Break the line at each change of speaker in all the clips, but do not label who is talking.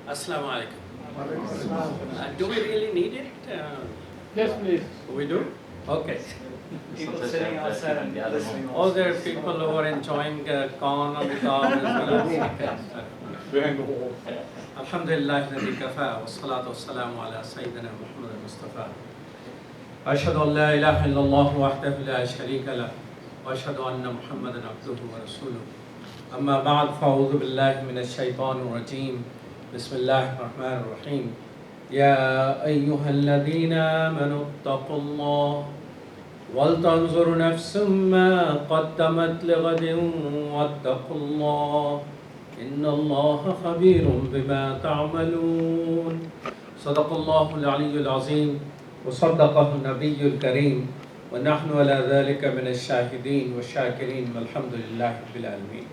Assalamu alaikum. Do we really need it?
Yes, please.
We do? Okay.
People sitting outside and listening.
All there are people who are enjoying corn on the cob as well as
Behind the wall.
Alhamdulillah, الذي كفى والصلاة والسلام على سيدنا محمد المصطفى. أشهد أن لا إله إلا الله وحده لا شريك له وأشهد أن محمدا عبده ورسوله. أما بعد فأعوذ بالله من الشيطان الرجيم. بسم الله الرحمن الرحيم. يا أيها الذين آمنوا اتقوا الله ولتنظر نفس ما قدمت لغد واتقوا الله إن الله خبير بما تعملون. صدق الله العلي العظيم وصدقه النبي الكريم ونحن على ذلك من الشاهدين والشاكرين والحمد لله رب العالمين.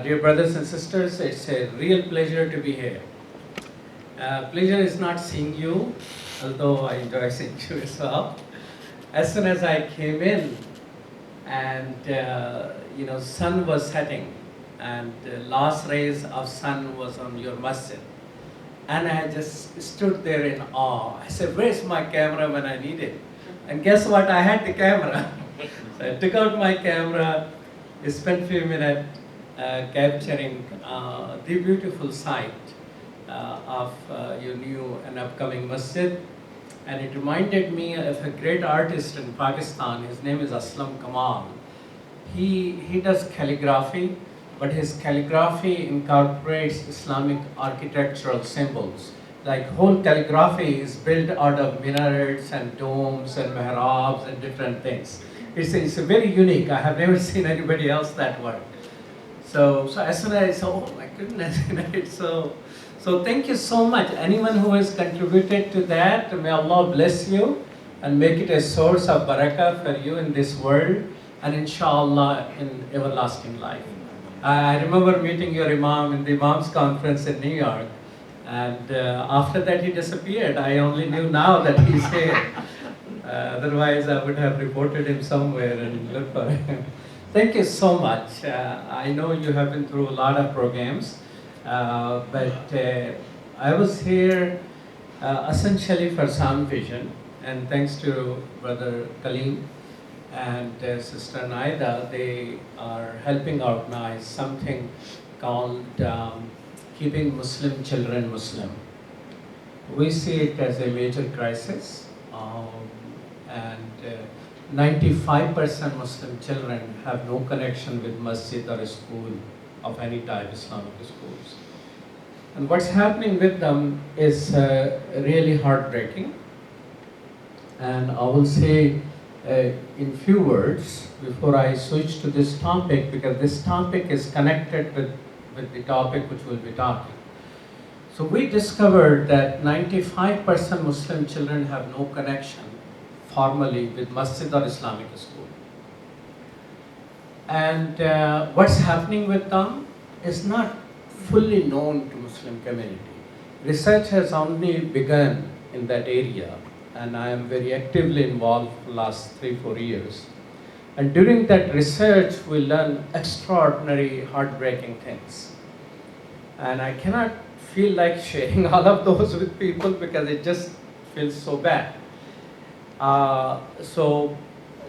Dear brothers and sisters, it's a real pleasure to be here. Pleasure is not seeing you, although I enjoy seeing you as well. As soon as I came in and sun was setting and the last rays of sun was on your masjid, and I just stood there in awe. I said, where's my camera when I need it? And guess what? I had the camera. So I took out my camera, spent a few minutes capturing the beautiful sight of your new and upcoming masjid. And it reminded me of a great artist in Pakistan. His name is Aslam Kamal. He does calligraphy, but his calligraphy incorporates Islamic architectural symbols. Like whole calligraphy is built out of minarets and domes and mihrabs and different things. It's very unique. I have never seen anybody else that work. So as soon as I saw, oh my goodness, so thank you so much. Anyone who has contributed to that, may Allah bless you and make it a source of barakah for you in this world and inshallah in everlasting life. I remember meeting your Imam in the Imam's conference in New York, and after that he disappeared. I only knew now that he's here. Otherwise I would have reported him somewhere and looked for him. Thank you so much. I know you have been through a lot of programs, but I was here essentially for sound vision, and thanks to Brother Kaleem and Sister Naida, they are helping organize something called Keeping Muslim Children Muslim. We see it as a major crisis, and 95% Muslim children have no connection with masjid or a school of any type, Islamic schools. And what's happening with them is really heartbreaking. And I will say in few words before I switch to this topic, because this topic is connected with the topic which we'll be talking. So we discovered that 95% Muslim children have no connection formally with masjid or Islamic school. And what's happening with them is not fully known to Muslim community. Research has only begun in that area, and I am very actively involved for the last 3-4 years. And during that research, we learn extraordinary, heartbreaking things. And I cannot feel like sharing all of those with people because it just feels so bad. So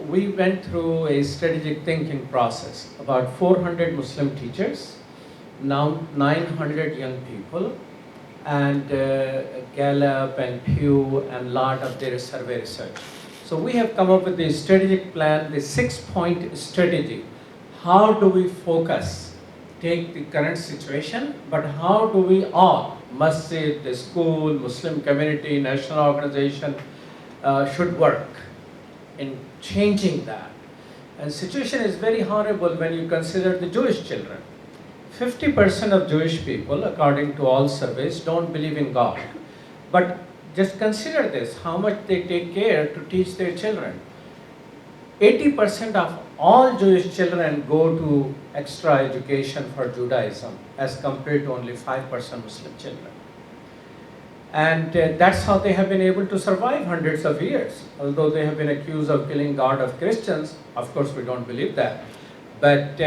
we went through a strategic thinking process. About 400 Muslim teachers, now 900 young people, and Gallup and Pew and a lot of their survey research. So we have come up with the strategic plan, the 6-point strategy. How do we focus, take the current situation, but how do we all, masjid, the school, Muslim community, national organization, should work in changing that. And situation is very horrible when you consider the Jewish children. 50% of Jewish people, according to all surveys, don't believe in God. But just consider this, how much they take care to teach their children. 80% of all Jewish children go to extra education for Judaism as compared to only 5% Muslim children. And that's how they have been able to survive hundreds of years. Although they have been accused of killing God of Christians, of course we don't believe that. But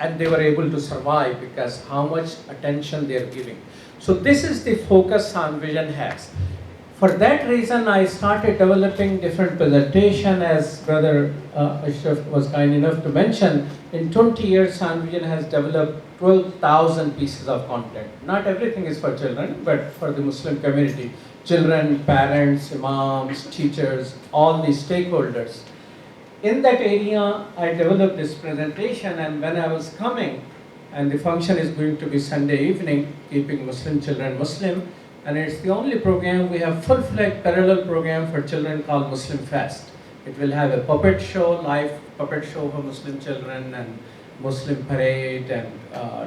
and they were able to survive because how much attention they are giving. So this is the focus Sound Vision has. For that reason, I started developing different presentation, as Brother Ashraf was kind enough to mention. In 20 years, Sound Vision has developed 12,000 pieces of content. Not everything is for children, but for the Muslim community. Children, parents, imams, teachers, all the stakeholders. In that area, I developed this presentation, and when I was coming, and the function is going to be Sunday evening, keeping Muslim children Muslim, and it's the only program, we have full-fledged parallel program for children called Muslim Fest. It will have a puppet show, live puppet show for Muslim children, and Muslim parade, and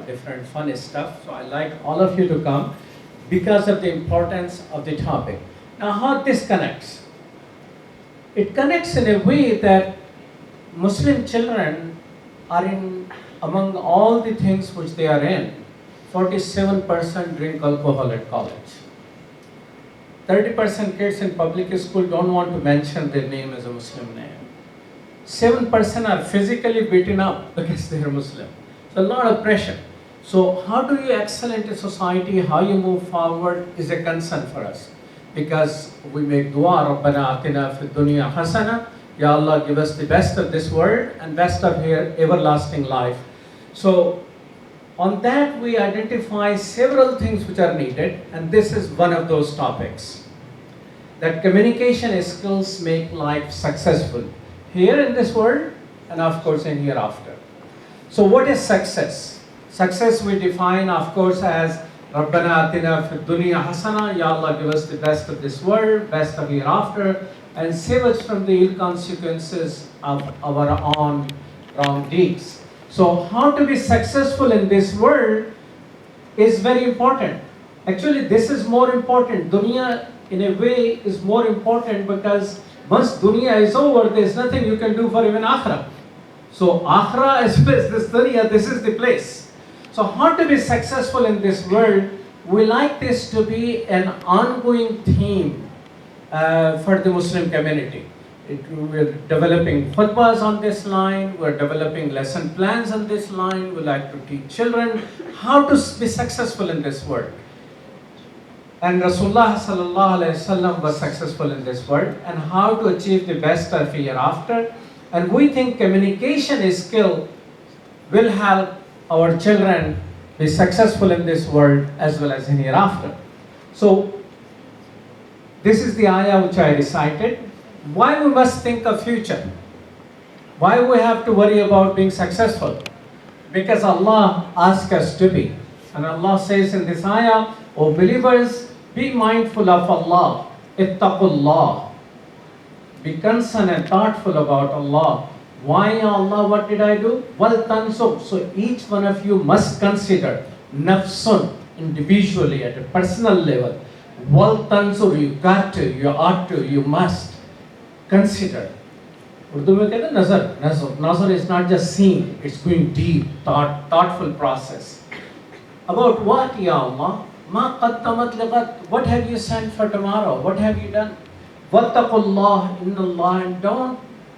different fun stuff. So I like all of you to come because of the importance of the topic. Now, how this connects? It connects in a way that Muslim children are in, among all the things which they are in, 47% drink alcohol at college. 30% kids in public school don't want to mention their name as a Muslim name. 7% are physically beaten up because they are Muslim. So a lot of pressure. So how do you excel into society, how you move forward is a concern for us. Because we make dua, Rabbana atina fid dunya hasana, Ya Allah, give us the best of this world and best of your everlasting life. So on that we identify several things which are needed, and this is one of those topics. That communication skills make life successful here in this world and of course in hereafter. So what is success? Success we define of course as Rabbana atina fid dunya hasana, Ya Allah, give us the best of this world, best of hereafter, and save us from the ill consequences of our own wrong deeds. So how to be successful in this world is very important. Actually, this is more important. Dunya, in a way, is more important because once dunya is over, there is nothing you can do for even akhirah. So akhirah as well as this dunya, this is the place. So how to be successful in this world, we like this to be an ongoing theme for the Muslim community. We're developing khutbahs on this line, we're developing lesson plans on this line, we like to teach children how to be successful in this world. And Rasulullah sallallahu alaihi wasallam was successful in this world, and how to achieve the best of hereafter. And we think communication skill will help our children be successful in this world as well as in hereafter. So this is the ayah which I recited. Why we must think of future? Why we have to worry about being successful? Because Allah asks us to be. And Allah says in this ayah, O believers, be mindful of Allah. Ittaqullah. Be concerned and thoughtful about Allah. Why Allah? What did I do? Wal tansub. So each one of you must consider nafsun individually at a personal level. Wal tansub, you got to, you ought to, you must consider. Urdu mein kehte nazar. Nazar is not just seeing, it's going deep, thoughtful process. About what, Ya Allah? Ma qaddamat liqad. What have you sent for tomorrow? What have you done? Wattaqullah innallah, and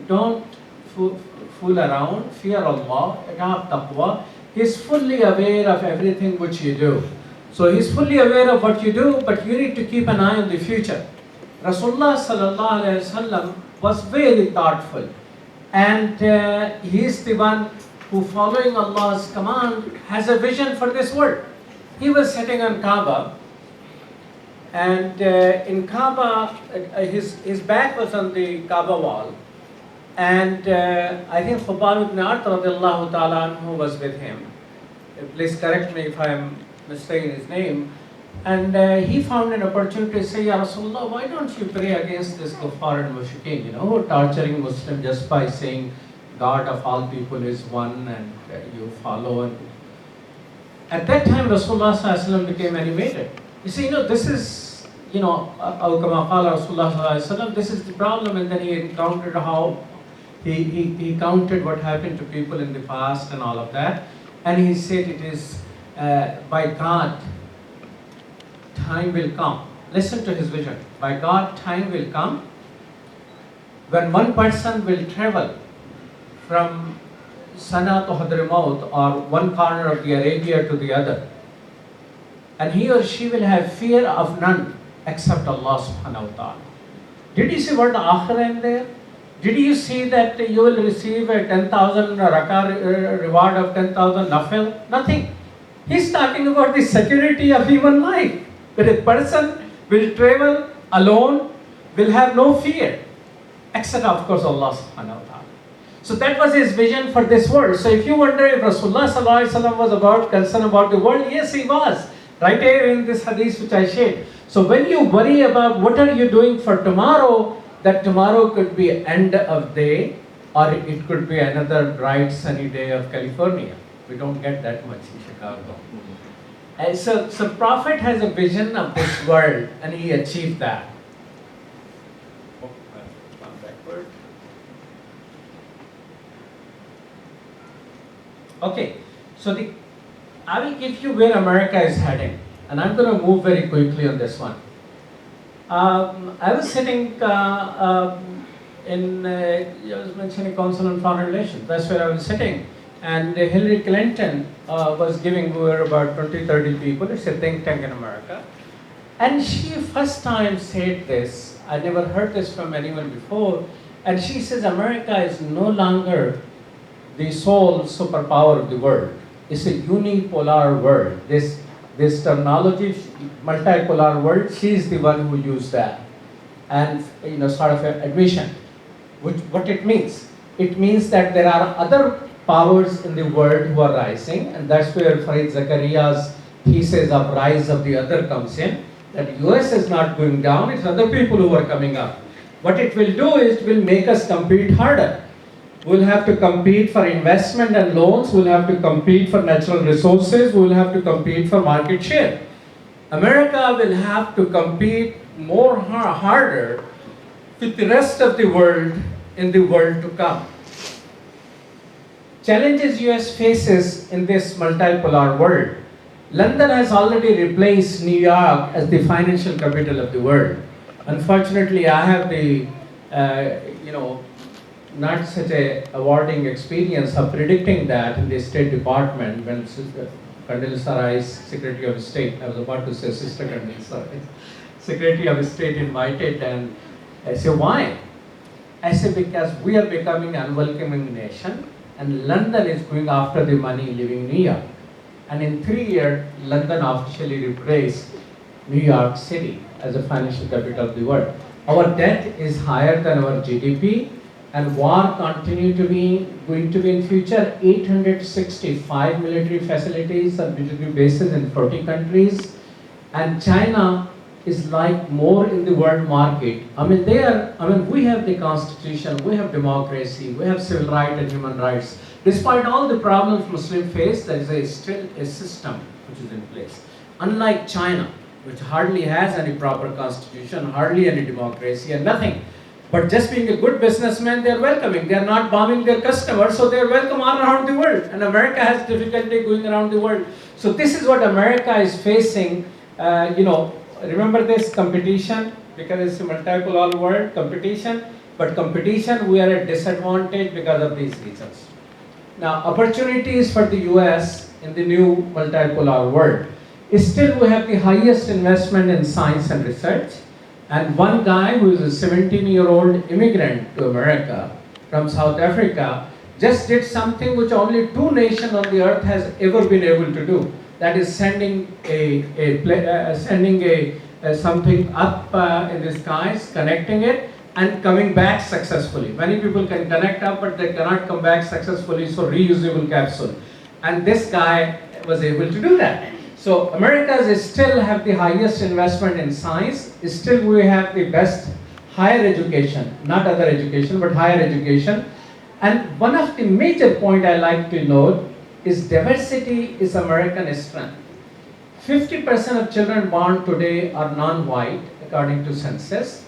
don't fool around. Fear Allah. Have taqwa. He is fully aware of everything which you do. So he is fully aware of what you do, but you need to keep an eye on the future. Rasulullah sallallahu alaihi wasallam was very thoughtful, and he is the one who, following Allah's command, has a vision for this world. He was sitting on Kaaba, and in Kaaba, his back was on the Kaaba wall, and I think Khubayb ibn Art radiallahu ta'ala anhu was with him. Please correct me if I am mistaken his name. And he found an opportunity to say, Ya Rasulullah, why don't you pray against this kuffar and mushrikeen, who are torturing Muslims just by saying God of all people is one and you follow. And at that time, Rasulullah sallallahu alaihi wasallam became animated. You see, this is, Aw kama qala Rasulullah sallallahu alaihi wasallam, this is the problem. And then he encountered how he counted what happened to people in the past and all of that. And he said it is by God, time will come. Listen to his vision. By God, time will come when one person will travel from Sana to Hadramaut, or one corner of the Arabia to the other, and he or she will have fear of none except Allah subhanahu wa ta'ala. Did you see what akhirah in there? Did you see that you will receive a 10,000 rakah reward of 10,000 nafil? Nothing. He's talking about the security of human life. That a person will travel alone, will have no fear, except of course Allah subhanahu wa ta'ala. So that was his vision for this world. So if you wonder if Rasulullah sallallahu alaihi wasallam was about concern about the world, yes he was. Right here in this hadith which I shared. So when you worry about what are you doing for tomorrow, that tomorrow could be end of day, or it could be another bright sunny day of California. We don't get that much in Chicago. And so Prophet has a vision of this world, and he achieved that. Oh, one backward. Okay, so I will give you where America is heading, and I'm going to move very quickly on this one. I was sitting I was mentioning Council on Foreign Relations. That's where I was sitting, and Hillary Clinton was giving. We were about 20-30 people. It's a think tank in America, and she first time said this. I never heard this from anyone before, and she says America is no longer the sole superpower of the world. It's a unipolar world. This terminology, multipolar world, she is the one who used that. And sort of an admission. What it means? It means that there are other powers in the world who are rising, and that's where Farid Zakaria's thesis of rise of the other comes in. That US is not going down, it's other people who are coming up. What it will do is it will make us compete harder. We'll have to compete for investment and loans, we'll have to compete for natural resources, we'll have to compete for market share. America will have to compete more harder with the rest of the world in the world to come. Challenges US faces in this multipolar world. London has already replaced New York as the financial capital of the world. Unfortunately, I have the, not such a awarding experience of predicting that in the State Department when Condoleezza Rice, Secretary of State, I was about to say Sister Condoleezza Rice, Secretary of State invited, and I said, why? I said, because we are becoming an unwelcoming nation, and London is going after the money leaving New York. And in 3 years, London officially replaced New York City as a financial capital of the world. Our debt is higher than our GDP, and war continue to be going to be in future. 865 military facilities and military bases in 40 countries, and China is like more in the world market. We have the constitution, we have democracy, we have civil rights and human rights. Despite all the problems Muslims face, there is still a system which is in place. Unlike China, which hardly has any proper constitution, hardly any democracy, and nothing. But just being a good businessman, they are welcoming. They are not bombing their customers, so they are welcome all around the world. And America has difficulty going around the world. So this is what America is facing. Remember this competition, because it's a multipolar world, competition. But competition, we are at disadvantage because of these reasons. Now, opportunities for the US in the new multipolar world. Still, we have the highest investment in science and research. And one guy who is a 17-year-old immigrant to America from South Africa just did something which only 2 nations on the earth has ever been able to do. That is sending something up in the skies, connecting it, and coming back successfully. Many people can connect up, but they cannot come back successfully, so reusable capsule. And this guy was able to do that. So Americas still have the highest investment in science. Still we have the best higher education, not other education, but higher education. And one of the major point I like to note is diversity is American strength. 50% of children born today are non-white, according to census,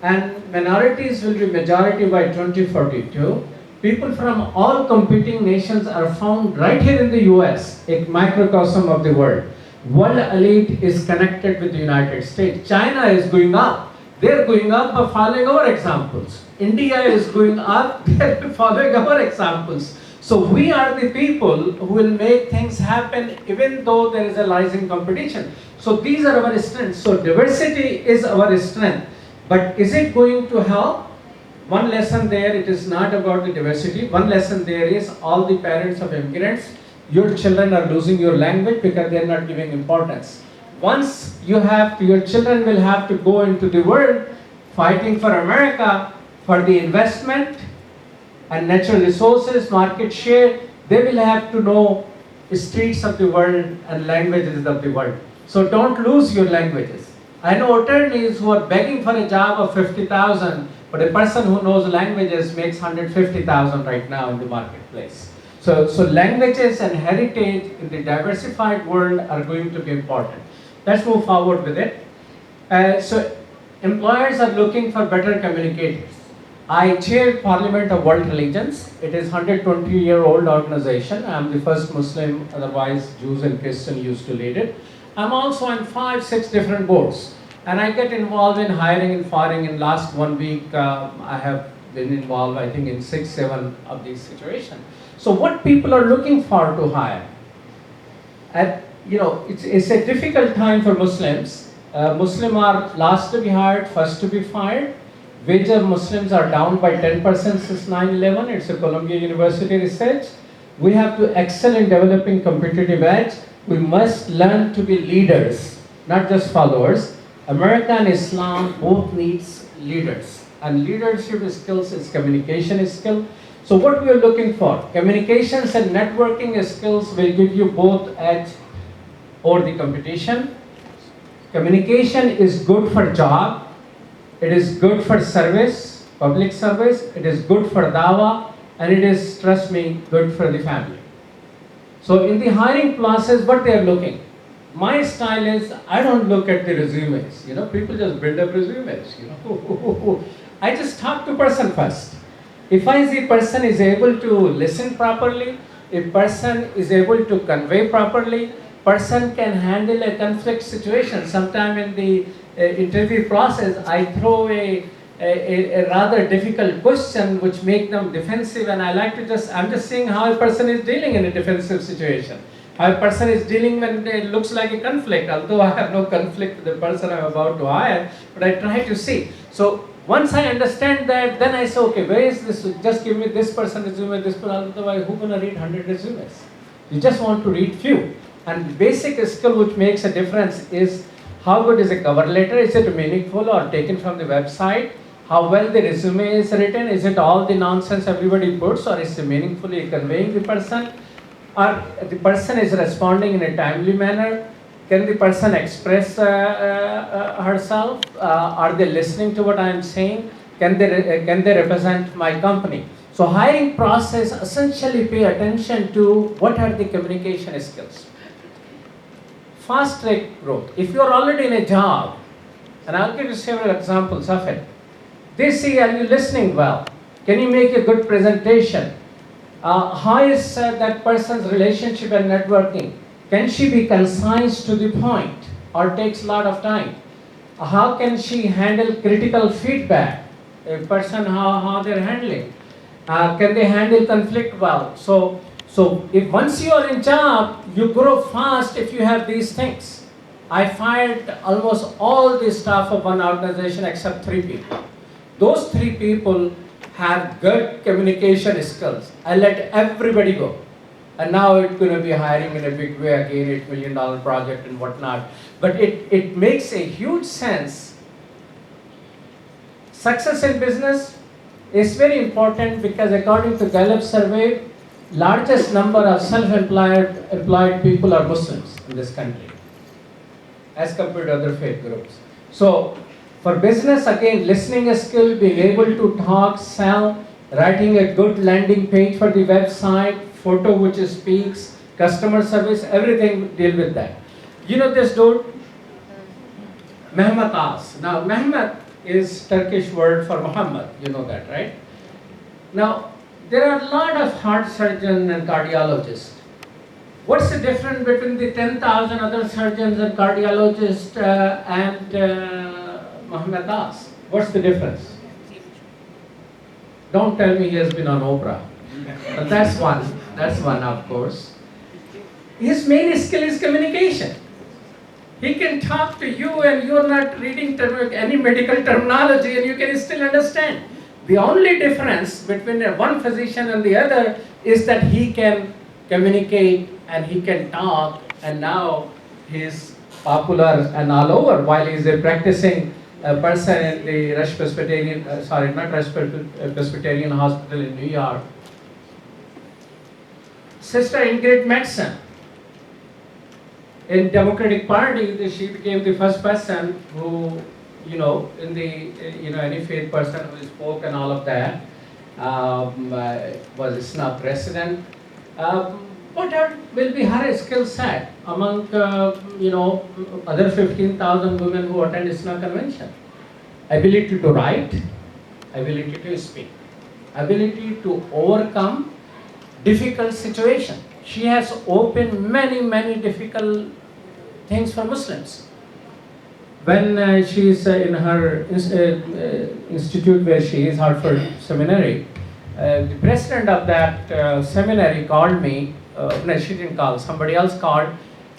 and minorities will be majority by 2042. People from all competing nations are found right here in the US, a microcosm of the world. World elite is connected with the United States. China is going up. They're going up by following our examples. India is going up, they're following our examples. So we are the people who will make things happen even though there is a rising competition. So these are our strengths. So diversity is our strength. But is it going to help? One lesson there, it is not about the diversity. One lesson there is all the parents of immigrants, your children are losing your language because they are not giving importance. Once you have to, your children will have to go into the world fighting for America, for the investment and natural resources, market share, they will have to know the streets of the world and languages of the world. So don't lose your languages. I know attorneys who are begging for a job of 50,000, but a person who knows languages makes 150,000 right now in the marketplace. So languages and heritage in the diversified world are going to be important. Let's move forward with it. So employers are looking for better communicators. I chair Parliament of World Religions. It is 120-year-old organization. I'm the first Muslim, otherwise Jews and Christians used to lead it. I'm also on 5-6 different boards. And I get involved in hiring and firing. In last 1 week, I have been involved, I think, in 6-7 of these situations. So what people are looking for to hire? It's a difficult time for Muslims. Muslims are last to be hired, first to be fired. Wage of Muslims are down by 10% since 9/11. It's a Columbia University research. We have to excel in developing competitive edge. We must learn to be leaders, not just followers. America and Islam both needs leaders. And leadership skills is communication skill. So what we are looking for, communications and networking skills will give you both edge over the competition. Communication is good for job. It is good for service, public service. It is good for dawah, and it is, trust me, good for the family. So in the hiring process, what they are looking, my style is, I don't look at the resumes. People just build up resumes. I just talk to person first. If I see person is able to listen properly, if person is able to convey properly, person can handle a conflict situation. Sometime in the interview process, I throw a rather difficult question which make them defensive, and I like to I'm just seeing how a person is dealing in a defensive situation. How a person is dealing when it looks like a conflict, although I have no conflict with the person I'm about to hire, but I try to see. So once I understand that, then I say, okay, where is this? Just give me this person resume, this person, otherwise who's gonna read 100 resumes? You just want to read few. And the basic skill which makes a difference is how good is a cover letter? Is it meaningful or taken from the website? How well the resume is written? Is it all the nonsense everybody puts, or is it meaningfully conveying the person? Or the person is responding in a timely manner? Can the person express herself? Are they listening to what I am saying? Can they represent my company? So hiring process essentially pay attention to what are the communication skills. Fast track growth. If you are already in a job, and I'll give you several examples of it. They say, are you listening well? Can you make a good presentation? How is that person's relationship and networking? Can she be concise to the point or takes a lot of time? How can she handle critical feedback? A person, how they're handling? Can they handle conflict well? So if once you are in job, you grow fast if you have these things. I fired almost all the staff of one organization except 3 people. Those 3 people have good communication skills. I let everybody go. And now it's going to be hiring in a big way again, $8 million project and whatnot. But it makes a huge sense. Success in business is very important because according to Gallup survey, largest number of self-employed people are Muslims in this country as compared to other faith groups. So for business, again, listening skill, being able to talk, sell, writing a good landing page for the website, photo which speaks, customer service, everything deal with that. You know this dude? Mehmet As. Now, Mehmet is Turkish word for Muhammad. You know that, right? Now, there are a lot of heart surgeons and cardiologists. What's the difference between the 10,000 other surgeons and cardiologists and Mehmet As? What's the difference? Don't tell me he has been on Oprah. But that's one. That's one, of course. His main skill is communication. He can talk to you and you're not reading any medical terminology and you can still understand. The only difference between one physician and the other is that he can communicate and he can talk, and now he's popular and all over while he's a practicing person in the Rush Presbyterian, not Rush Presbyterian Hospital in New York. Sister Ingrid Madsen, in Democratic Party, she became the first person who, in the, any faith person who spoke and all of that, was ISNA president. What will be her skill set among, other 15,000 women who attend ISNA convention? Ability to write, ability to speak, ability to overcome difficult situation. She has opened many difficult things for Muslims. When she is in her institute where she is, Hartford Seminary, the president of that seminary called me. No, she didn't call, somebody else called.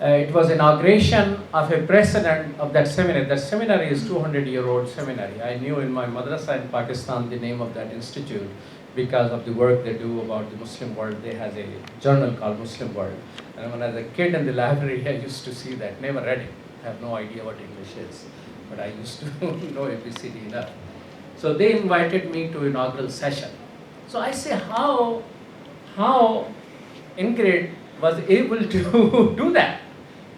It was inauguration of a president of that seminary. That seminary is 200-year-old seminary. I knew in my madrasa in Pakistan the name of that institute because of the work they do about the Muslim world. They have a journal called Muslim World. And when I was a kid in the library, I used to see that. Never read it. I have no idea what English is. But I used to know ABCD enough. So they invited me to inaugural session. So I say, how Ingrid was able to do that?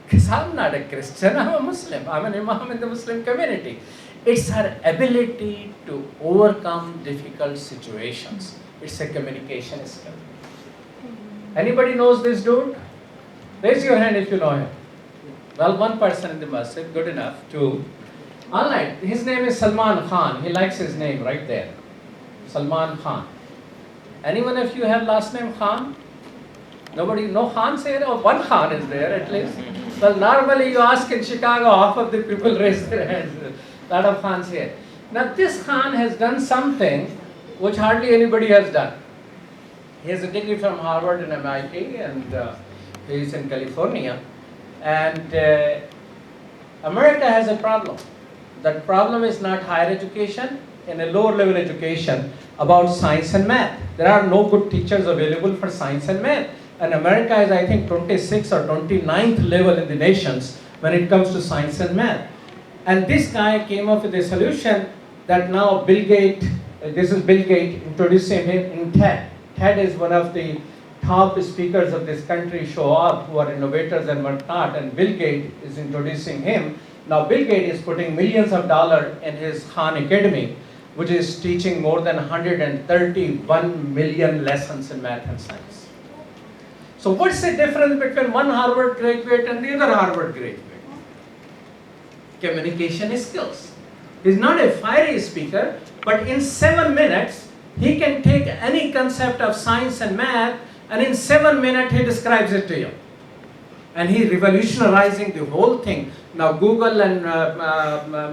Because I'm not a Christian, I'm a Muslim. I'm an imam in the Muslim community. It's her ability to overcome difficult situations. It's a communication skill. Anybody knows this dude? Raise your hand if you know him. Well, one person in the masjid, good enough. Two. All right, his name is Salman Khan. He likes his name right there. Salman Khan. Anyone of you have last name Khan? Nobody, no Khans here? Or one Khan is there at least? Well, normally you ask in Chicago, half of the people raise their hands. A lot of Khans here. Now this Khan has done something which hardly anybody has done. He has a degree from Harvard and MIT, and he is in California. And America has a problem. That problem is not higher education, in a lower level education about science and math. There are no good teachers available for science and math. And America is, I think, 26th or 29th level in the nations when it comes to science and math. And this guy came up with a solution that now Bill Gates, this is Bill Gates introducing him in TED. TED is one of the top speakers of this country show up who are innovators and whatnot, and Bill Gates is introducing him. Now Bill Gates is putting millions of dollars in his Khan Academy, which is teaching more than 131 million lessons in math and science. So what's the difference between one Harvard graduate and the other Harvard graduate? Communication skills. He's not a fiery speaker, but in 7 minutes, he can take any concept of science and math, and in 7 minutes, he describes it to you. And he's revolutionizing the whole thing. Now Google and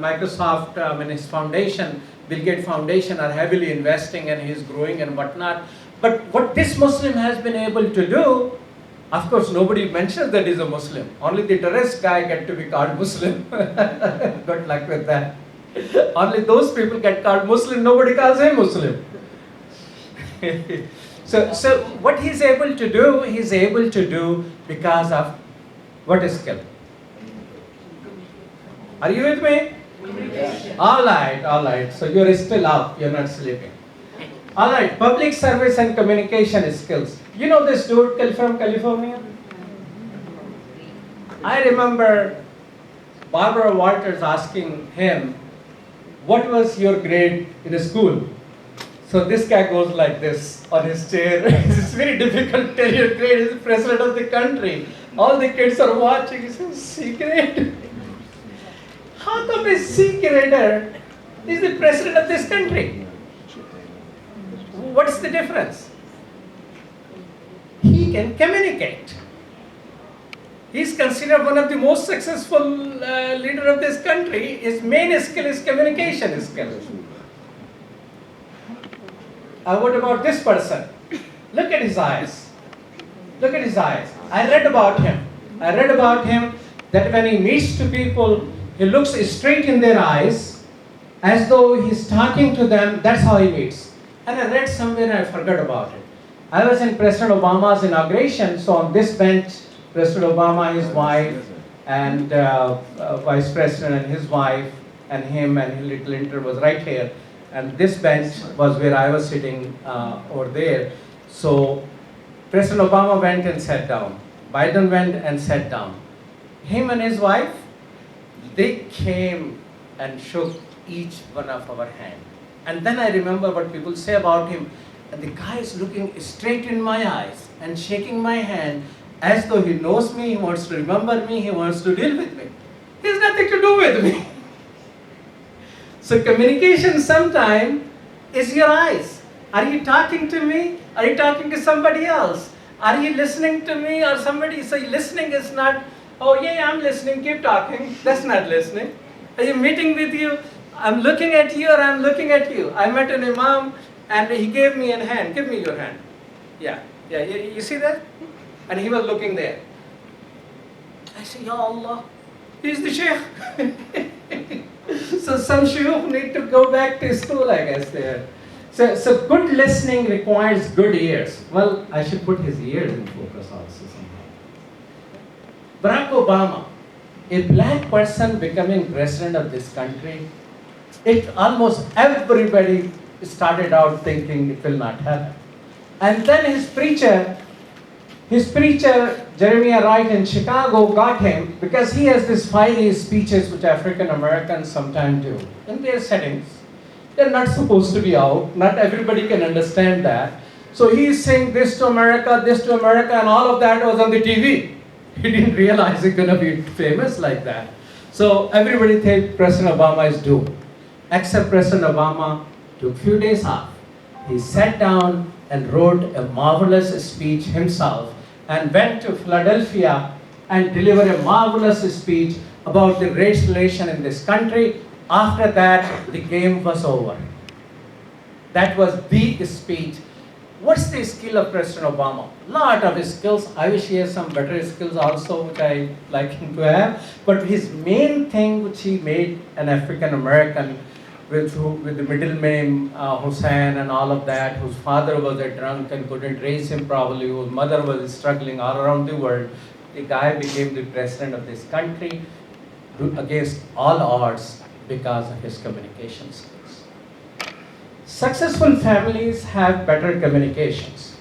Microsoft, his foundation, Bill Gates Foundation, are heavily investing, and he's growing and whatnot. But what this Muslim has been able to do, of course nobody mentions that he's a Muslim. Only the terrorist guy get to be called Muslim. Good luck with that. Only those people get called Muslim, nobody calls him Muslim. So what he's able to do because of what is skill? Are you with me? All right. So you're still up, you're not sleeping. All right, public service and communication skills. You know this dude from California? I remember Barbara Walters asking him, what was your grade in school? So this guy goes like this on his chair. It's very difficult to tell your grade. He's the president of the country. All the kids are watching. He says, secret? How come a C grader is the president of this country? What's the difference? He can communicate. He's considered one of the most successful leader of this country. His main skill is communication skill. What about this person? Look at his eyes. Look at his eyes. I read about him. I read about him that when he meets to people, he looks straight in their eyes as though he's talking to them. That's how he meets. And I read somewhere and I forgot about it. I was in President Obama's inauguration, so on this bench, President Obama, his wife, and Vice President and his wife, and him and Hillary Clinton was right here. And this bench was where I was sitting over there. So President Obama went and sat down. Biden went and sat down. Him and his wife, they came and shook each one of our hand. And then I remember what people say about him. And the guy is looking straight in my eyes and shaking my hand as though he knows me, he wants to remember me, he wants to deal with me. He has nothing to do with me. So communication sometimes is your eyes. Are you talking to me? Are you talking to somebody else? Are you listening to me or somebody? So listening is not, oh yeah, I'm listening, keep talking. That's not listening. Are you meeting with you? I'm looking at you or I'm looking at you. I met an imam and he gave me a hand. Give me your hand. Yeah. You see that? And he was looking there. I said, Ya Allah, he's the Shaykh. So some Shaykh need to go back to school, I guess, there. So good listening requires good ears. Well, I should put his ears in focus also somehow. Barack Obama, a black person becoming president of this country, it almost everybody started out thinking it will not happen. And then his preacher, Jeremiah Wright in Chicago, got him because he has these fiery speeches which African Americans sometimes do in their settings. They're not supposed to be out. Not everybody can understand that. So he's saying this to America, and all of that was on the TV. He didn't realize he's going to be famous like that. So everybody thinks President Obama is doomed. Except President Obama took a few days off. He sat down and wrote a marvelous speech himself and went to Philadelphia and delivered a marvelous speech about the race relation in this country. After that, the game was over. That was the speech. What's the skill of President Obama? Lot of his skills. I wish he has some better skills also, which I like him to have. But his main thing, which he made an African American with the middle name Hussein and all of that, whose father was a drunk and couldn't raise him properly, whose mother was struggling all around the world. The guy became the president of this country against all odds because of his communication skills. Successful families have better communications.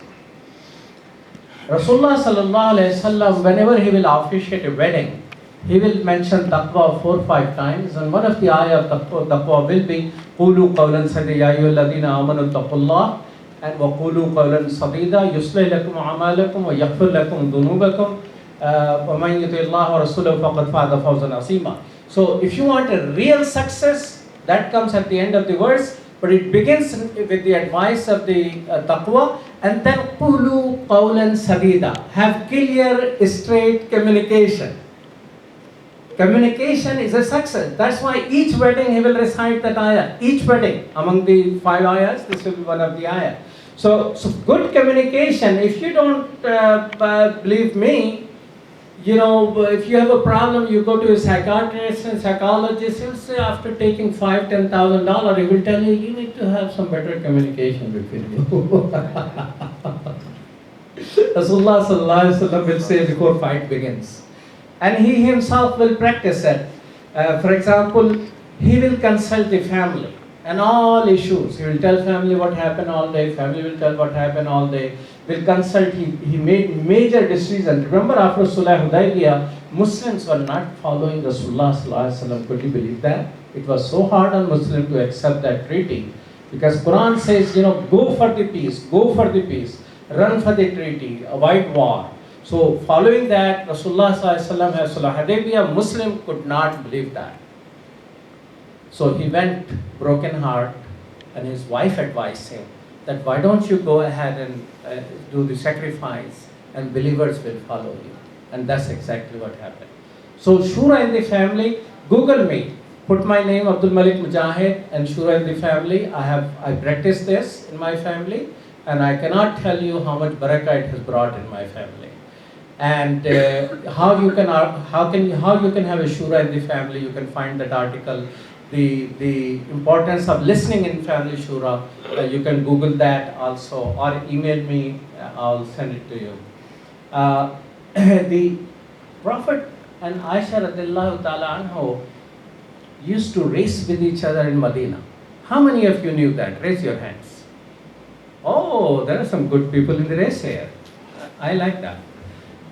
Rasulullah sallallahu alaihi wasallam, whenever he will officiate a wedding, he will mention taqwa 4 or 5 times, and one of the ayah of taqwa will be قُولُوا قَوْلًا سَدِيدًا يَا أَيُّهَا الَّذِينَ آمَنُوا اتَّقُوا اللَّهَ and وَقُولُوا قَوْلًا سَدِيدًا يُصْلِحْ لَكُمْ أَعْمَالَكُمْ وَيَغْفِرْ لَكُمْ ذُنُوبَكُمْ وَمَنْ يُطِعِ اللَّهَ وَرَسُولَهُ فَقَدْ فَازَ فَوْزًا عَظِيمًا. So if you want a real success, that comes at the end of the verse, but it begins with the advice of the taqwa, and then قُولُوا قَوْلًا سَدِيدًا. Have clear, straight communication. Communication is a success. That's why each wedding he will recite that ayah. Each wedding, among the 5 ayahs, this will be one of the ayah. So good communication. If you don't believe me, if you have a problem, you go to a psychiatrist and psychologist. He'll say after taking $5,000-$10,000, he will tell you, you need to have some better communication between you. Rasulullah sallallahu alaihi wasallam will say before fight begins. And he himself will practice it. For example, he will consult the family and all issues. He will tell family what happened all day. Family will tell what happened all day. Will consult. He made major decisions. Remember, after Sulh Hudaybiyah, Muslims were not following Rasulullah sallallahu alaihi wasallam. Could you believe that? It was so hard on Muslims to accept that treaty, because Quran says, go for the peace, run for the treaty, avoid war. So following that, Rasulullah sallallahu alaihi wasallam has Sulh Hudaybiyah. Muslim could not believe that. So he went broken heart, and his wife advised him that why don't you go ahead and do the sacrifice, and believers will follow you. And that's exactly what happened. So Shura in the family, Google me, put my name Abdul Malik Mujahid and Shura in the family. I practice this in my family, and I cannot tell you how much barakah it has brought in my family. And how you can have a shura in the family. You can find that article, the importance of listening in family shura. You can Google that also, or email me. I'll send it to you. The Prophet and Aisha radiallahu ta'ala anhu used to race with each other in Medina. How many of you knew that? Raise your hands. Oh, there are some good people in the race here. I like that.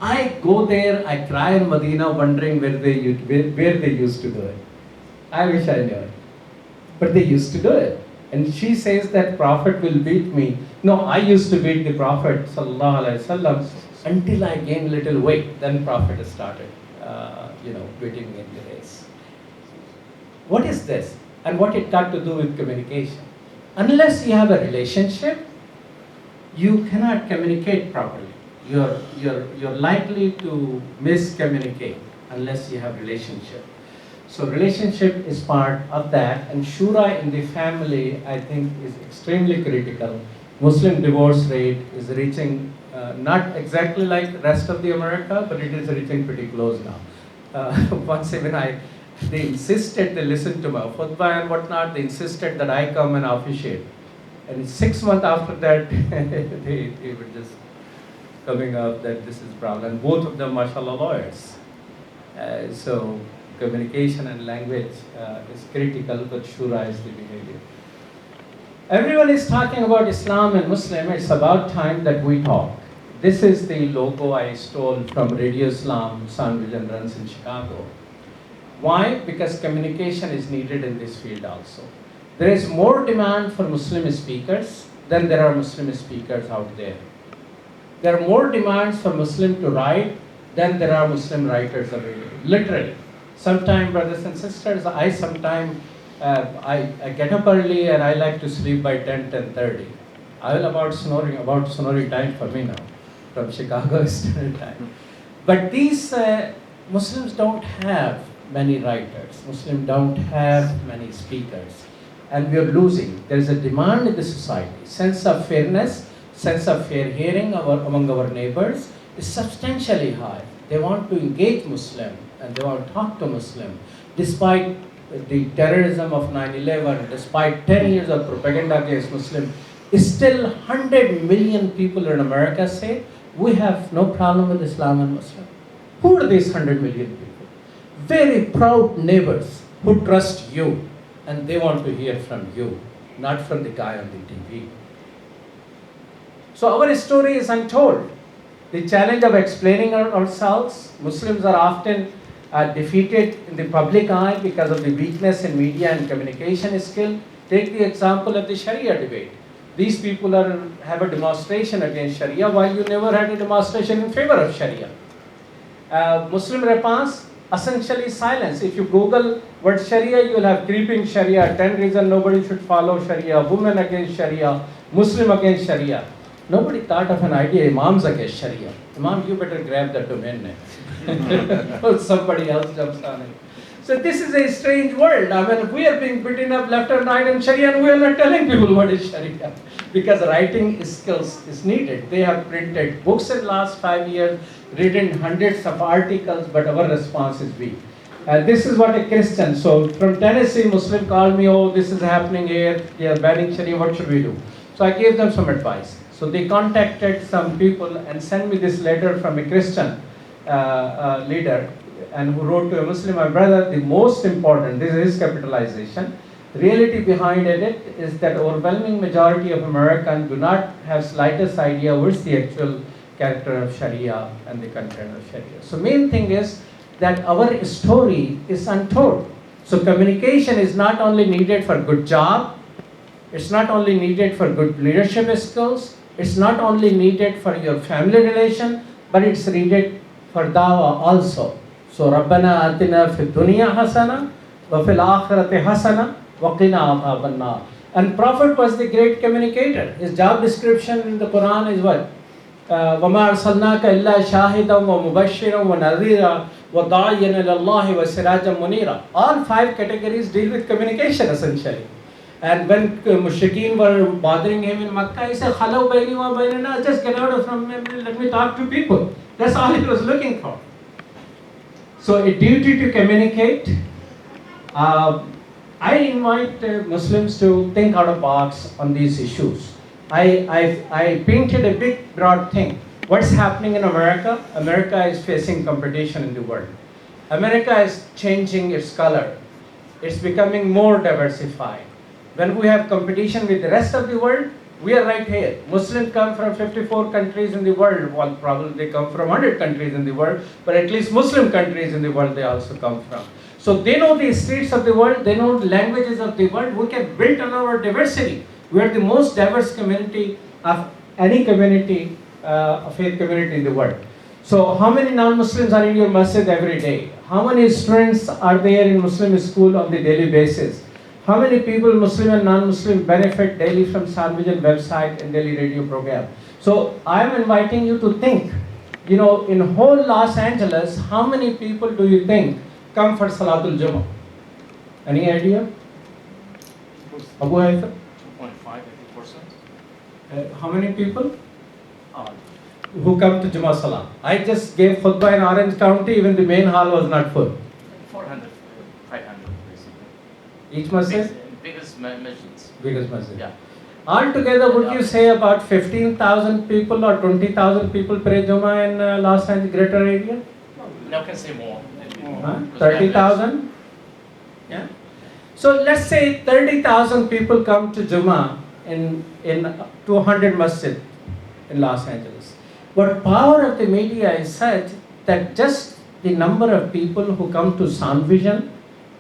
I go there, I cry in Medina wondering where they used to do it. I wish I knew it. But they used to do it. And she says that Prophet will beat me. No, I used to beat the Prophet sallallahu alaihi wasallam until I gained little weight. Then Prophet started, beating me in the race. What is this? And what it got to do with communication? Unless you have a relationship, you cannot communicate properly. You're likely to miscommunicate unless you have relationship. So relationship is part of that, and shura in the family, I think, is extremely critical. Muslim divorce rate is reaching, not exactly like the rest of the America, but it is reaching pretty close now. Once even they insisted, they listened to my khutbah and whatnot, they insisted that I come and officiate. And 6 months after that, they were just coming up that this is problem. Both of them, mashallah, lawyers. So communication and language is critical, but shura is the behavior. Everyone is talking about Islam and Muslim. It's about time that we talk. This is the logo I stole from Radio Islam. Sound Vision runs in Chicago. Why? Because communication is needed in this field also. There is more demand for Muslim speakers than there are Muslim speakers out there. There are more demands for Muslim to write than there are Muslim writers available. Literally. Sometimes, brothers and sisters, I get up early and I like to sleep by 10:30. I will about snoring time for me now, from Chicago Standard Time. But these Muslims don't have many writers. Muslims don't have many speakers. And we are losing. There is a demand in the society. Sense of fairness, sense of fair hearing among our neighbors is substantially high. They want to engage Muslim and they want to talk to Muslim. Despite the terrorism of 9/11, despite 10 years of propaganda against Muslim, still 100 million people in America say, we have no problem with Islam and Muslim. Who are these 100 million people? Very proud neighbors who trust you and they want to hear from you, not from the guy on the TV. So our story is untold. The challenge of explaining ourselves, Muslims are often defeated in the public eye because of the weakness in media and communication skill. Take the example of the Sharia debate. These people have a demonstration against Sharia while you never had a demonstration in favor of Sharia. Muslim response, essentially silence. If you Google word Sharia, you will have creeping Sharia, 10 reasons nobody should follow Sharia, women against Sharia, Muslim against Sharia. Nobody thought of an idea, Imams against Sharia. Imam, you better grab that domain name. Or somebody else jumps on it. So this is a strange world. I mean, we are being beaten up left and right in Sharia and we are not telling people what is Sharia. Because writing skills is needed. They have printed books in the last 5 years, written hundreds of articles, but our response is weak. This is what a Christian, so from Tennessee, Muslim called me, oh, this is happening here, they are banning Sharia, what should we do? So I gave them some advice. So they contacted some people and sent me this letter from a Christian leader and who wrote to a Muslim, my brother, the most important, this is capitalization, reality behind it is that overwhelming majority of Americans do not have slightest idea what's the actual character of Sharia and the content of Sharia. So main thing is that our story is untold. So communication is not only needed for good job, it's not only needed for good leadership skills, it's not only needed for your family relation, but it's needed for dawah also. So Rabbana atina fid dunya hasana wa fil akhirati hasana wa qina adhaban nar. And Prophet was the great communicator. His job description in the Quran is what? وَمَا أَرْسَلْنَاكَ إِلَّا شَاهِدًا وَمُبَشِّرًا وَنَذِيرًا وَدَاعِيًا إِلَى اللَّهِ وَسِرَاجًا مُنِيرًا. All 5 categories deal with communication essentially. And when mushrikeen were bothering him in Makkah, he said, "Hello, baini wa bainana, just get out from him, let me talk to people." That's all he was looking for. So a duty to communicate. I invite Muslims to think out of the box on these issues. I painted a big, broad thing. What's happening in America? America is facing competition in the world. America is changing its color. It's becoming more diversified. When we have competition with the rest of the world, we are right here. Muslims come from 54 countries in the world. Well, probably they come from 100 countries in the world, but at least Muslim countries in the world they also come from. So they know the streets of the world, they know the languages of the world. We can build on our diversity. We are the most diverse community of any community, faith community in the world. So how many non-Muslims are in your masjid every day? How many students are there in Muslim school on the daily basis? How many people, Muslim and non-Muslim, benefit daily from Salvation website and daily radio program? So I am inviting you to think, in whole Los Angeles, how many people do you think come for Salatul Jummah? Any idea? Abu Haitham?
2.5%.
How many people who come to Jummah Salah? I just gave khutbah in Orange County, even the main hall was not full.
400, 500 basically.
Each masjid?
Biggest masjids.
Biggest masjid.
Yeah.
Altogether, would you say about 15,000 people or 20,000 people pray Jummah in Los Angeles greater area?
Now can say more.
30,000? Yeah. So let's say 30,000 people come to Jummah in 200 masjid in Los Angeles. But power of the media is such that just the number of people who come to Sound Vision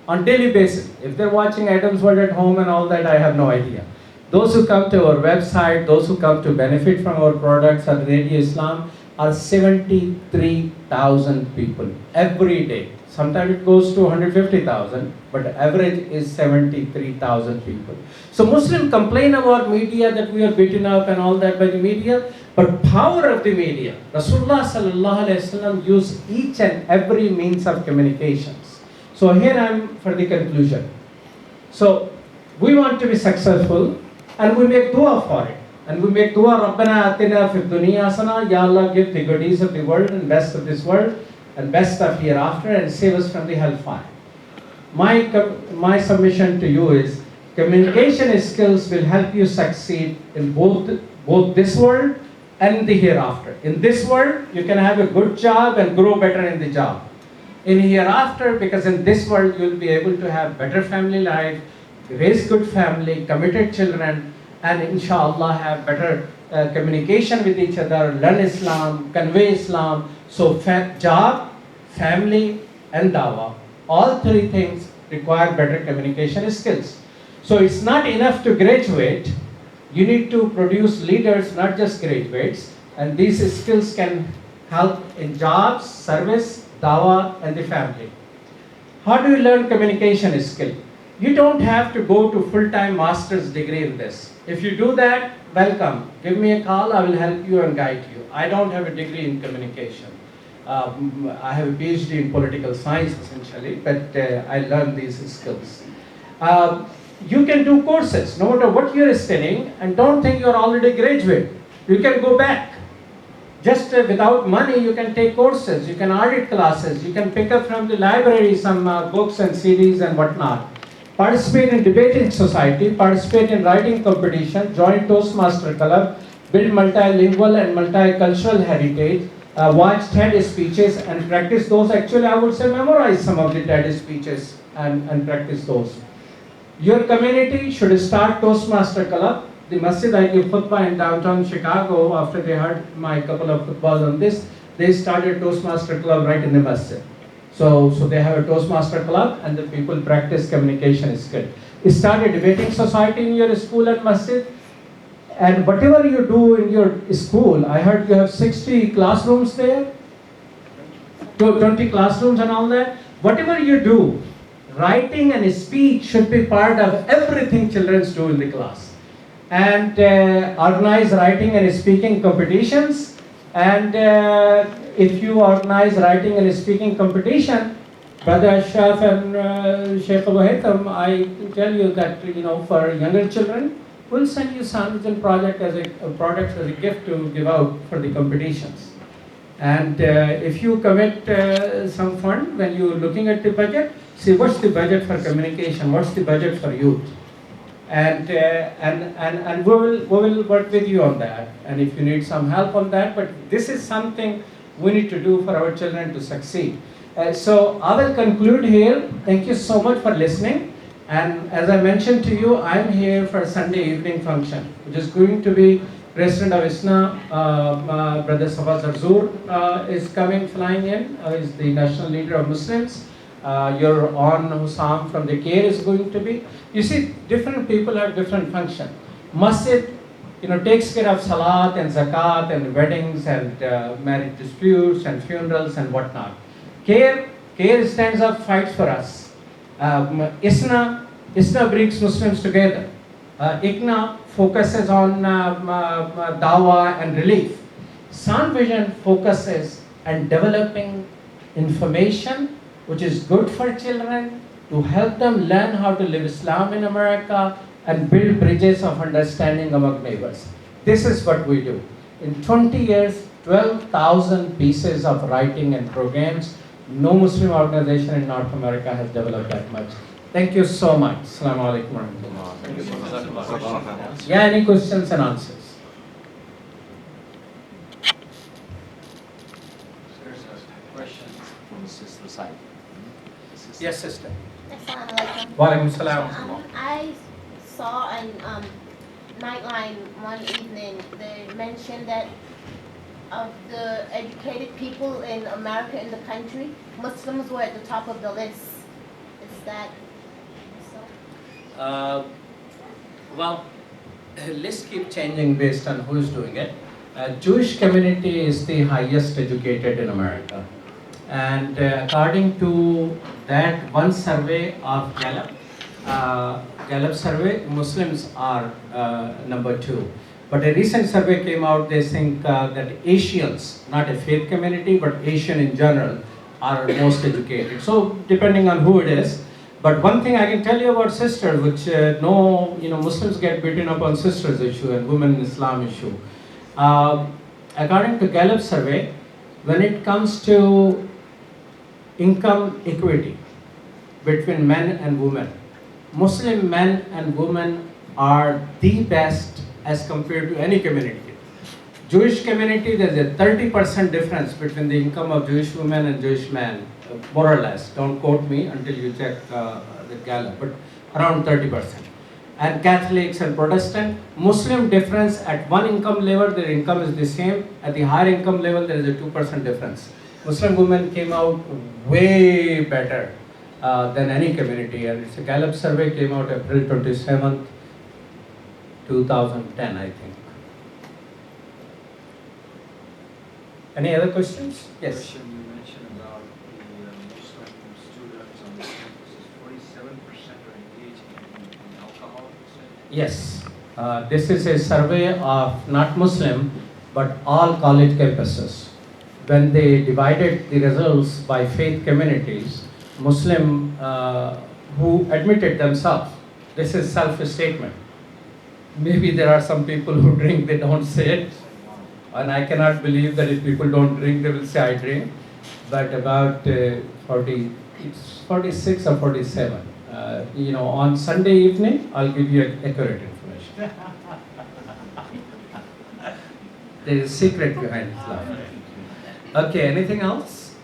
on daily basis, if they're watching Adam's World at home and all that, I have no idea. Those who come to our website, those who come to benefit from our products at Radio Islam are 73,000 people every day. Sometimes it goes to 150,000, but the average is 73,000 people. So Muslims complain about media that we are beaten up and all that by the media, but power of the media. Rasulullah sallallahu alaihi wasallam used each and every means of communications. So here I am for the conclusion. So we want to be successful and we make dua for it. And we make dua, Rabbana atina fid dunya hasana, Ya Allah, give the goodies of the world and best of this world and best of hereafter and save us from the hellfire. My submission to you is communication skills will help you succeed in both this world and the hereafter. In this world, you can have a good job and grow better in the job. In hereafter, because in this world you will be able to have better family life, raise good family, committed children, and inshallah have better communication with each other, learn Islam, convey Islam. So job, family and dawah, all three things require better communication skills. So it's not enough to graduate, you need to produce leaders, not just graduates, and these skills can help in jobs, service, dawah and the family. How do you learn communication skill? You don't have to go to full-time master's degree in this. If you do that, welcome. Give me a call, I will help you and guide you. I don't have a degree in communication. I have a PhD in political science essentially, but I learned these skills. You can do courses, no matter what you're studying, and don't think you're already graduate. You can go back. Just without money, you can take courses, you can audit classes, you can pick up from the library some books and CDs and whatnot. Participate in debating society, participate in writing competition, join Toastmaster Club, build multilingual and multicultural heritage, watch TED speeches and practice those. Actually, I would say memorize some of the TED speeches and practice those. Your community should start Toastmaster Club. The masjid I give khutbah in downtown Chicago, after they heard my couple of khutbahs on this, they started Toastmaster Club right in the masjid. So they have a Toastmaster Club and the people practice communication skill. Start a debating society in your school and masjid. And whatever you do in your school, I heard you have 60 classrooms there, 20 classrooms and all that. Whatever you do, writing and speech should be part of everything children do in the class. And organize writing and speaking competitions. And if you organize writing and speaking competition, Brother Ashraf and Sheikh Abu Haytham, I tell you that for younger children, we'll send you sandwich and project as a product as a gift to give out for the competitions. And if you commit some fund when you're looking at the budget, see what's the budget for communication, what's the budget for youth, and we will work with you on that. And if you need some help on that, but this is something we need to do for our children to succeed. So I will conclude here. Thank you so much for listening. And as I mentioned to you, I'm here for a Sunday evening function, which is going to be President of ISNA, Brother Safa Zarzour is coming, flying in, is the national leader of Muslims. Your Own Hussam from the CARE is going to be. You see, different people have different function. Masjid, takes care of salat and zakat and weddings and marriage disputes and funerals and whatnot. CARE stands up, fights for us. ISNA brings Muslims together. ICNA focuses on dawah and relief. Sound Vision focuses on developing information which is good for children, to help them learn how to live Islam in America and build bridges of understanding among neighbors. This is what we do. In 20 years, 12,000 pieces of writing and programs. No Muslim organization in North America has developed that much. Thank you so much. Assalamu alaikum wa rahmatullah. Yeah, any questions and answers?
There's a question from the sister side.
Yes, sister.
Assalamu alaikum.
Wa alaikum salam.
I saw on Nightline one evening, they mentioned that of the educated people in America, in the country, Muslims were at the top of the list. Is that so?
Well, lists keep changing based on who is doing it. Jewish community is the highest educated in America. And according to that one survey of Gallup survey, Muslims are number 2. But a recent survey came out, they think that Asians, not a faith community, but Asian in general, are most educated. So depending on who it is. But one thing I can tell you about sisters, which Muslims get beaten up on sisters issue and women in Islam issue. According to Gallup survey, when it comes to income equity between men and women, Muslim men and women are the best as compared to any community. Jewish community, there's a 30% difference between the income of Jewish women and Jewish men, more or less. Don't quote me until you check the Gallup, but around 30%. And Catholics and Protestant, Muslim difference at one income level, their income is the same. At the higher income level, there is a 2% difference. Muslim women came out way better than any community, and it's a Gallup survey came out April 27th, 2010, I think. Any other questions? Yes.
Question you mentioned about the Muslim students on the campus is 47% are engaged in alcohol.
Yes. This is a survey of not Muslim, but all college campuses. When they divided the results by faith communities, Muslim who admitted themselves, this is self-statement. Maybe there are some people who drink, they don't say it. And I cannot believe that if people don't drink, they will say I drink. But about 46 or 47. On Sunday evening, I'll give you accurate information. There is a secret behind Islam. Okay, anything else?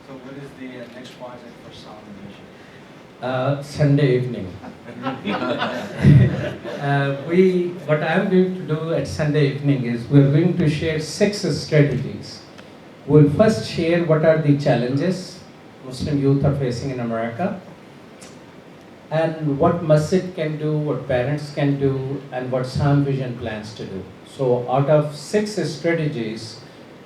So what is the next project for Sound Vision?
Sunday evening. What I am going to do at Sunday evening is we're going to share 6 strategies. We'll first share what are the challenges Muslim youth are facing in America, and what masjid can do, what parents can do, and what Sound Vision plans to do. So out of 6 strategies,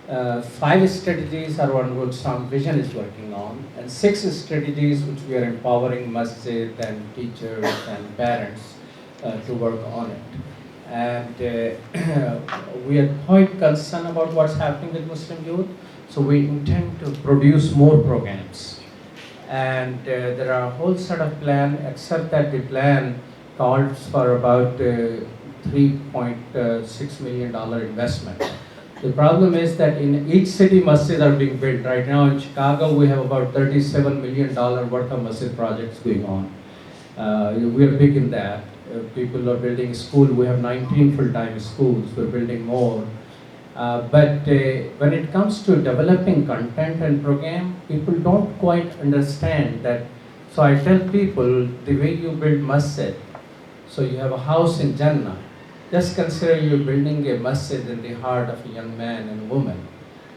5 strategies are on what Sound Vision is working on, and 6 strategies which we are empowering masjid and teachers and parents to work on it. And we are quite concerned about what's happening with Muslim youth, so we intend to produce more programs and there are a whole set of plan, except that the plan calls for about $3.6 million investment. The problem is that in each city, masjids are being built. Right now in Chicago, we have about $37 million worth of masjid projects going on. We are big in that. People are building school. We have 19 full-time schools. We're building more. But when it comes to developing content and program, people don't quite understand that. So I tell people, the way you build masjid, so you have a house in Jannah, just consider you're building a masjid in the heart of a young man and woman.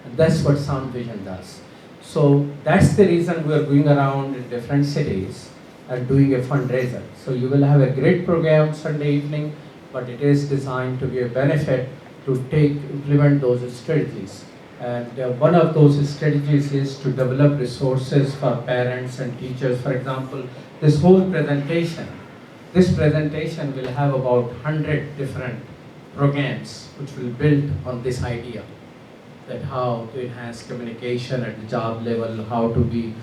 And that's what Sound Vision does. So that's the reason we're going around in different cities and doing a fundraiser. So you will have a great program Sunday evening, but it is designed to be a benefit to implement those strategies. And one of those strategies is to develop resources for parents and teachers. For example, this presentation will have about 100 different programs which will build on this idea, that how to enhance communication at the job level, how to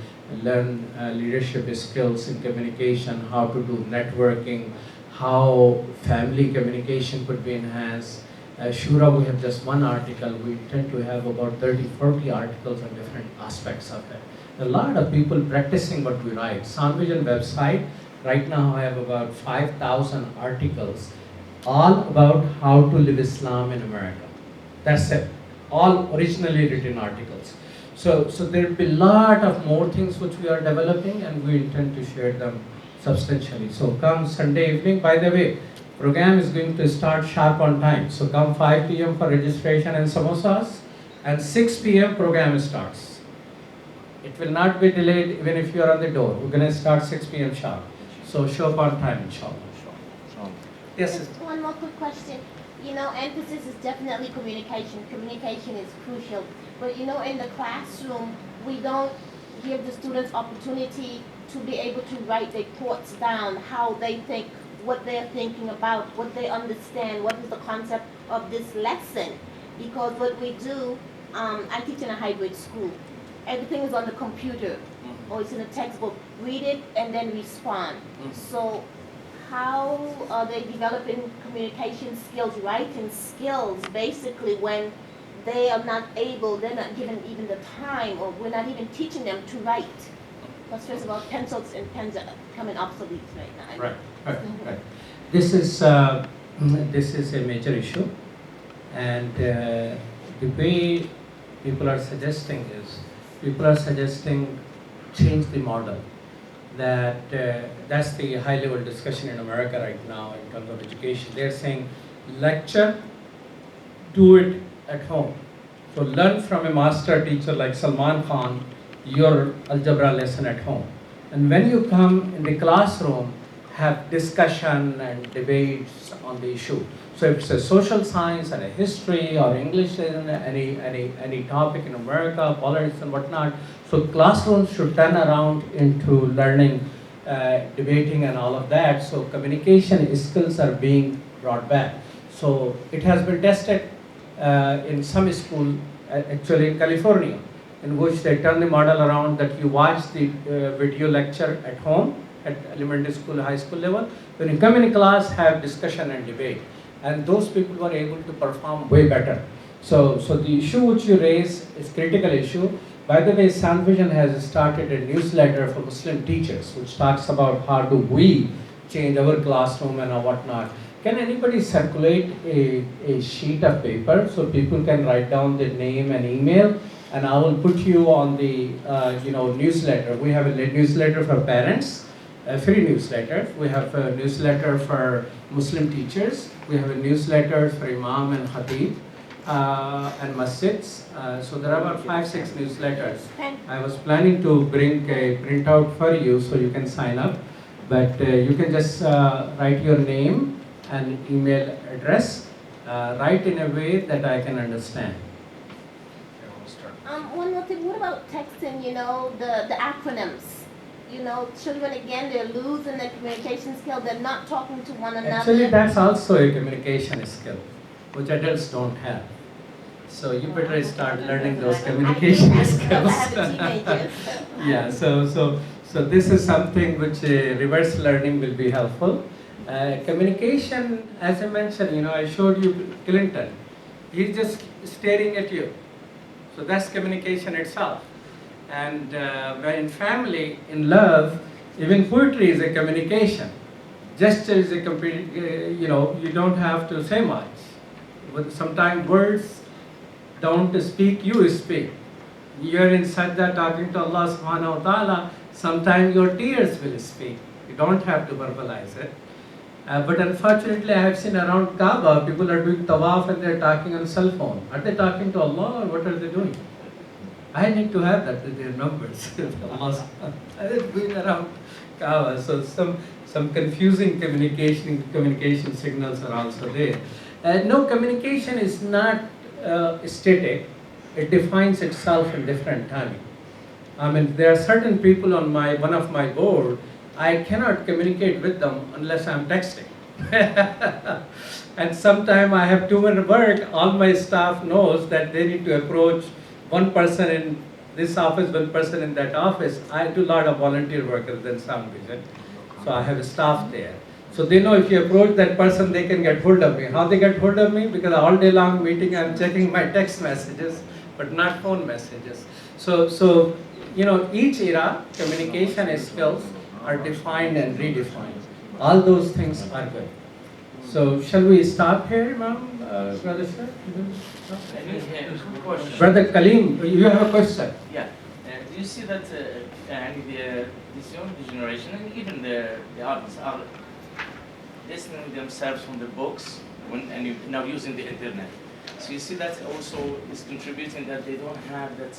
learn leadership skills in communication, how to do networking, how family communication could be enhanced. Shura, we have just one article. We intend to have about 30, 40 articles on different aspects of it. A lot of people practicing what we write. Sound Vision website, right now I have about 5,000 articles, all about how to live Islam in America. That's it. All originally written articles. So there will be a lot of more things which we are developing, and we intend to share them substantially. So come Sunday evening, by the way, program is going to start sharp on time. So come 5 p.m. for registration and samosas, and 6 p.m. program starts. It will not be delayed even if you are on the door. We're going to start 6 p.m. sharp. So show up on time, inshallah. Yes.
Just one more quick question. You know, emphasis is definitely communication. Communication is crucial. But you know, in the classroom, we don't give the students opportunity to be able to write their thoughts down, how they think, what they're thinking about, what they understand, what is the concept of this lesson. Because what we do, I teach in a hybrid school. Everything is on the computer, or it's in a textbook. Read it and then respond. So how are they developing communication skills, writing skills, basically, when they are not able, they're not given even the time, or we're not even teaching them to write? Because first of all, pencils and pens are becoming obsolete right now.
Right. This is a major issue, and the way people are suggesting change the model. That's the high-level discussion in America right now in terms of education. They're saying lecture, do it at home. So learn from a master teacher like Salman Khan your algebra lesson at home. And when you come in the classroom, have discussion and debates on the issue. So if it's a social science and a history or English and any topic in America, politics and whatnot, so classrooms should turn around into learning, debating and all of that. So communication skills are being brought back. So it has been tested in some school, actually in California, in which they turn the model around that you watch the video lecture at home, at elementary school, high school level. When you come in class, have discussion and debate. And those people were able to perform way better. So the issue which you raise is critical issue. By the way, Sound Vision has started a newsletter for Muslim teachers, which talks about how do we change our classroom and whatnot. Can anybody circulate a sheet of paper so people can write down their name and email? And I will put you on the newsletter. We have a newsletter for parents, a free newsletter. We have a newsletter for Muslim teachers. We have a newsletter for Imam and Khatib and Masjids. So there are about 5-6 newsletters. I was planning to bring a printout for you so you can sign up. But you can just write your name and email address. Write in a way that I can understand.
One more thing, what about texting, the acronyms? Children, again, they're losing their communication skill. They're not talking to one another.
Actually, that's also a communication skill, which adults don't have. So you better start learning those communication skills.
I have a teenager.
Yeah, so So this is something which reverse learning will be helpful. Communication, as I mentioned, I showed you Clinton. He's just staring at you. So that's communication itself. And in family, in love, even poetry is a communication. Gesture is a you don't have to say much. But sometimes words don't speak, you speak. You're in sajda talking to Allah subhanahu wa ta'ala, sometimes your tears will speak. You don't have to verbalize it. But unfortunately, I have seen around Kaaba, people are doing tawaf and they're talking on cell phone. Are they talking to Allah or what are they doing? I need to have that with their numbers. Going around Kaaba, so some confusing communication signals are also there. No, communication is not static. It defines itself in different timing. I mean, there are certain people on one of my board, I cannot communicate with them unless I'm texting. And sometimes I have too much work, all my staff knows that they need to approach one person in this office, one person in that office. I do a lot of volunteer work other than sound vision. So I have a staff there. So they know if you approach that person, they can get hold of me. How they get hold of me? Because all day long meeting, I'm checking my text messages, but not phone messages. So each era, communication skills are defined and redefined. All those things are good. So shall we stop here, Imam? Brother sir? Brother Kaleem, you have a question?
Yeah. Do you see that this young generation and even the adults are listening themselves from the books now using the internet? So you see that also is contributing that they don't have that,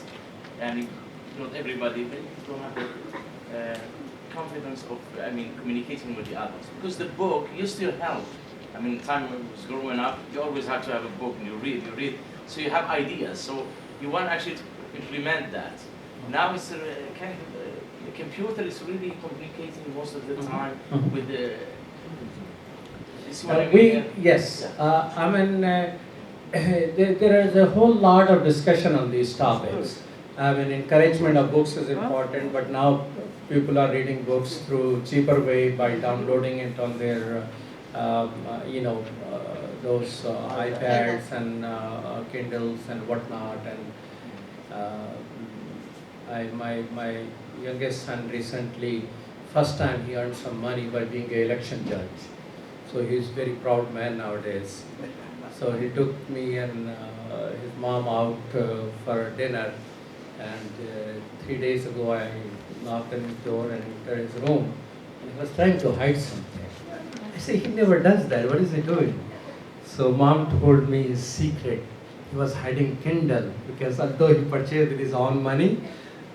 and not everybody, they don't have the confidence of, communicating with the others. Because the book used to help. Time I was growing up, you always had to have a book and you read. So you have ideas. So you want actually to implement that. Now it's the computer is really communicating most of the time with the.
Yes. There is a whole lot of discussion on these topics. Encouragement of books is important, but now people are reading books through cheaper way by downloading it on their, those iPads and Kindles and whatnot. And my youngest son recently, first time he earned some money by being an election judge. So he's a very proud man nowadays. So he took me and his mom out for dinner. And 3 days ago, I knocked on his door and entered his room. And he was trying to hide something. I said, he never does that. What is he doing? So mom told me his secret. He was hiding Kindle because although he purchased with his own money,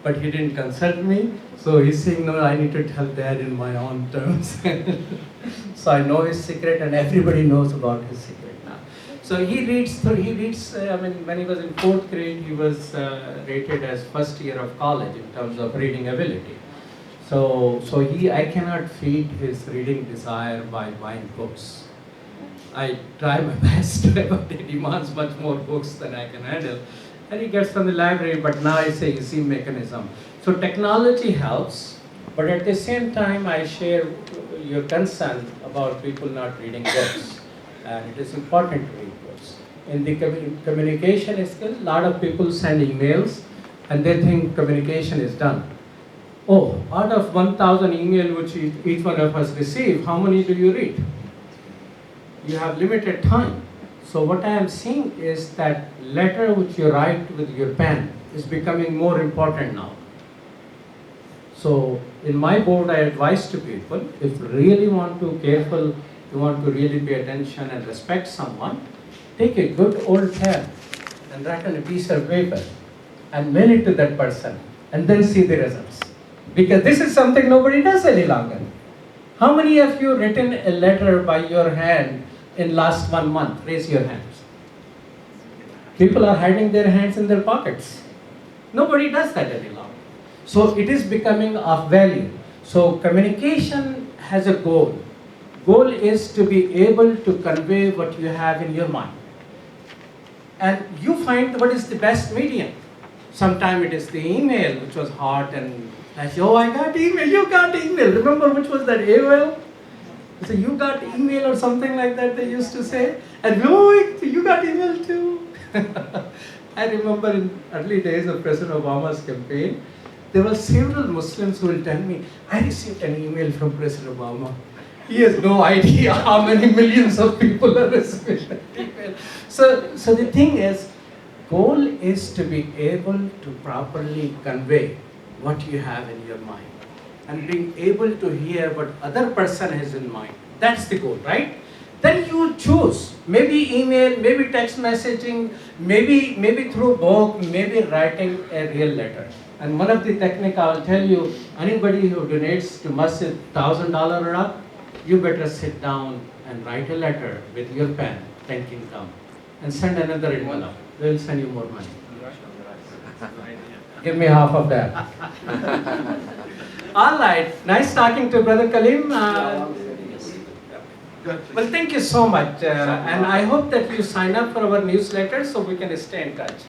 but he didn't consult me. So he's saying, no, I need to tell dad in my own terms. So I know his secret and everybody knows about his secret now. So he reads, when he was in 4th grade, he was rated as first year of college in terms of reading ability. So I cannot feed his reading desire by buying books. I try my best, but he demands much more books than I can handle. And he gets from the library, but now I say, you see mechanism. So technology helps, but at the same time, I share your concern about people not reading books. And it is important to read books. In the communication skill, a lot of people send emails and they think communication is done. Oh, out of 1,000 emails which each one of us receive, how many do you read? You have limited time. So what I am seeing is that letter which you write with your pen is becoming more important now. So in my board, I advise to people, if you really want to you want to really pay attention and respect someone, take a good old pen and write on a piece of paper and mail it to that person and then see the results. Because this is something nobody does any longer. How many of you written a letter by your hand in last 1 month? Raise your hands. People are hiding their hands in their pockets. Nobody does that any longer. So it is becoming of value. So communication has a goal. Goal is to be able to convey what you have in your mind. And you find what is the best medium. Sometimes it is the email, which was hot and I said, oh, I got email, you got email. Remember which was that AOL? So you got email or something like that they used to say. And oh, you got email too. I remember in early days of President Obama's campaign, there were several Muslims who will tell me, I received an email from President Obama. He has no idea how many millions of people are receiving that email. So the thing is, goal is to be able to properly convey what you have in your mind and being able to hear what other person has in mind. That's the goal, right? Then you choose, maybe email, maybe text messaging, maybe through book, maybe writing a real letter. And one of the technique I will tell you, anybody who donates to masjid $1,000 or up, you better sit down and write a letter with your pen, thanking them, and send another envelope. They will send you more money. Give me half of that. All right, nice talking to Brother Kalim. Well, thank you so much, and I hope that you sign up for our newsletter so we can stay in touch.